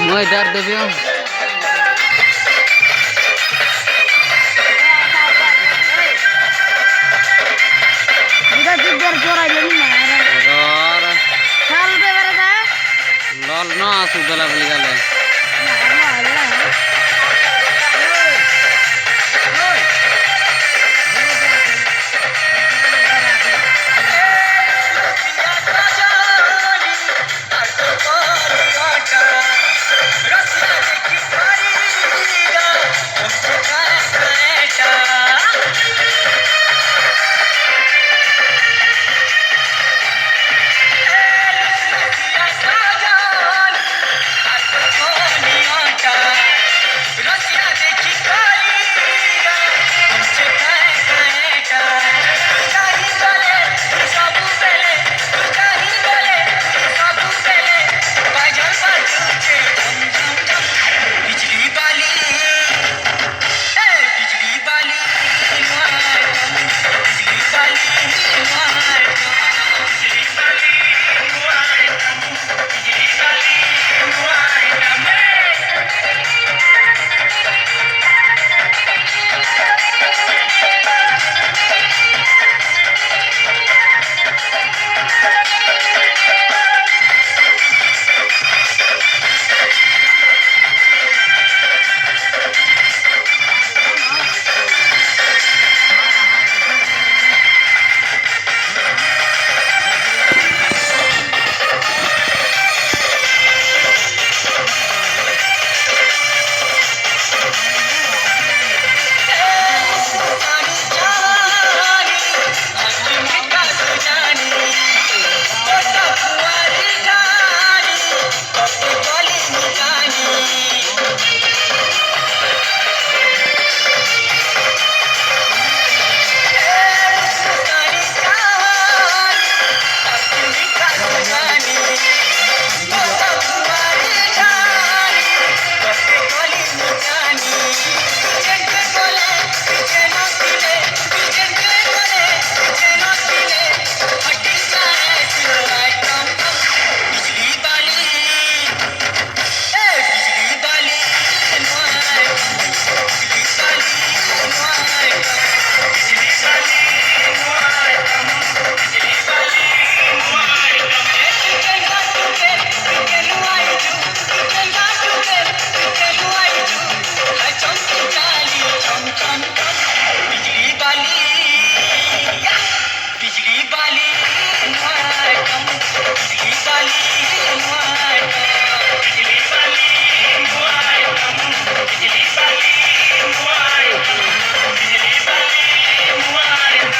মই dar দেবে লল না সুদলা বলি গেলে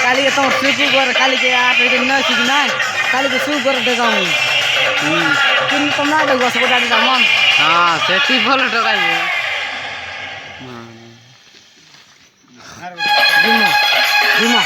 काली तो सुपु गर काली के आप न सिग्ना काली के सुप गर दे जाऊं किन तमना दे गस गोटा दे मन हां सेठी फल टकाई हां दिमा दिमा